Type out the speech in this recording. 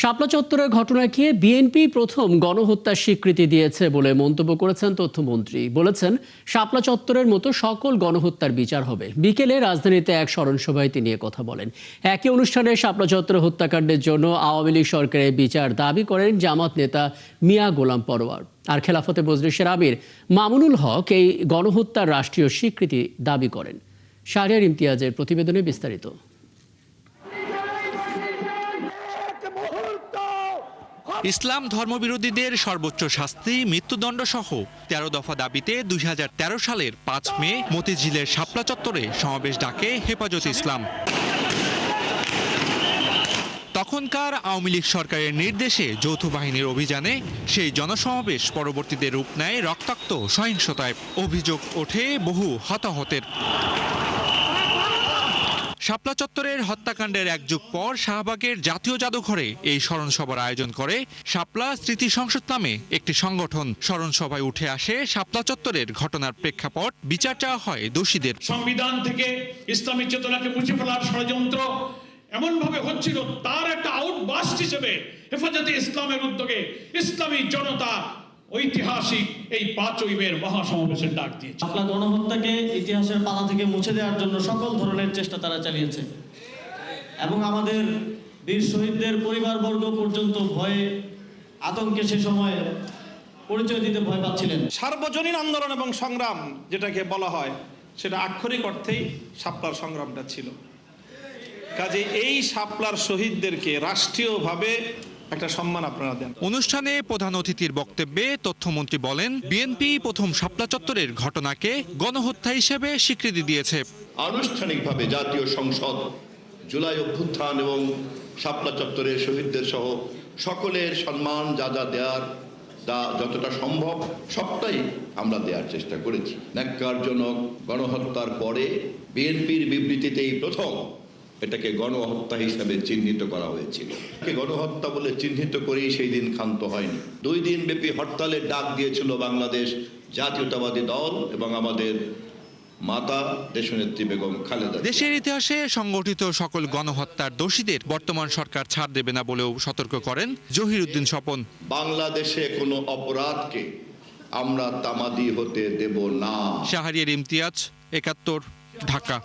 শাপলা চত্বরের ঘটনাকে বিএনপি প্রথম গণহত্যার স্বীকৃতি দিয়েছে বলে মন্তব্য করেছেন তথ্যমন্ত্রী। বলেছেন, শাপলা চত্বরের মতো সকল গণহত্যার বিচার হবে। বিকেলে রাজধানীতে এক স্মরণসভায় তিনি কথা বলেন। একই অনুষ্ঠানে শাপলা চত্বর হত্যাকাণ্ডের জন্য আওয়ামী লীগ সরকারের বিচার দাবি করেন জামাত নেতা মিয়া গোলাম পরোয়ার। আর খেলাফতে মজলিসের আমির মামুনুল হক এই গণহত্যার রাষ্ট্রীয় স্বীকৃতি দাবি করেন। শাহরিয়ার ইমতিয়াজের প্রতিবেদনে বিস্তারিত। ইসলাম ধর্মবিরোধীদের সর্বোচ্চ শাস্তি মৃত্যুদণ্ড সহ ১৩ দফা দাবিতে ২০১৩ সালের ৫ মে মতিঝিলের শাপলা চত্বরে সমাবেশ ডাকে হেফাজতে ইসলাম। তখনকার আওয়ামী লীগ সরকারের নির্দেশে যৌথ বাহিনীর অভিযানে সেই জনসমাবেশ পরবর্তীতে রূপ নেয় রক্তাক্ত সহিংসতায়। অভিযোগ ওঠে বহু হতাহতের। শাপলা চত্বরের হত্যাকাণ্ডের এক যুগ পর শাহবাগের জাতীয় জাদুঘরে এই স্মরণসভার আয়োজন করে শাপলা স্মৃতি সংসদ নামে একটি সংগঠন। স্মরণসভায় উঠে আসে শাপলা চত্বরের ঘটনার প্রেক্ষাপট, বিচার চাওয়া হয় দোষীদের। সংবিধান থেকে ইসলামী চেতনাকে মুছে ফেলার ষড়যন্ত্র এমন ভাবে হচ্ছিল, তার একটা আউটবাস্ট হিসেবে হেফাজতে ইসলামের উদ্যোগে ইসলামী জনতা ঐতিহাসিক এই ৫ই মের মহাসমাবেশের ডাক দিয়েছে। শাপলা গণহত্যাকে ইতিহাসের পাতা থেকে মুছে দেওয়ার জন্য সকল ধরনের চেষ্টা তারা চালিয়েছে এবং আমাদের বীর শহীদদের পরিবারবর্গ পর্যন্ত ভয়ে আতঙ্কে সে সময় পরিচয় দিতে ভয় পাচ্ছিলেন। সার্বজনীন আন্দোলন এবং সংগ্রাম যেটাকে বলা হয়, সেটা আক্ষরিক অর্থেই শাপলার সংগ্রামটা ছিল। কাজে এই শাপলার শহীদদেরকে রাষ্ট্রীয়ভাবে একটা সম্মান আপনারা দেন। অনুষ্ঠানে প্রধান অতিথির বক্তব্যে তথ্যমন্ত্রী বলেন, বিএনপি প্রথম শাপলা চত্বরের ঘটনাকে গণহত্যা হিসেবে স্বীকৃতি দিয়েছে। আনুষ্ঠানিকভাবে জাতীয় সংসদ জুলাই অভ্যুত্থান এবং শাপলা চত্বরের শহীদদের সহ সকলের সম্মান যা যা দেওয়ার যতটা সম্ভব সবটাই আমরা দেওয়ার চেষ্টা করেছি। ন্যাক্কারজনক গণহত্যার পরে বিএনপির বিবৃতিতেই প্রথম এটাকে গণহত্যা হিসাবে চিহ্নিত করা হয়েছিল। গণহত্যা বলে চিহ্নিত করেই সেই দিন ক্ষান্ত হয়নি। 2 দিন ব্যাপী হরতালের ডাক দিয়েছিল বাংলাদেশ জাতীয়তাবাদী দল এবং আমাদের মাতা দেশনেত্রী বেগম খালেদা। দেশের ইতিহাসে সংগঠিত সকল গণহত্যার দোষীদের বর্তমান সরকার ছাড় দেবে না বলেও সতর্ক করেন জহিরুদ্দিন স্বপন। বাংলাদেশে কোনো অপরাধকে আমরা তামাদি হতে দেব না। শাহরিয়ার ইমতিয়াজ, ৭১, ঢাকা।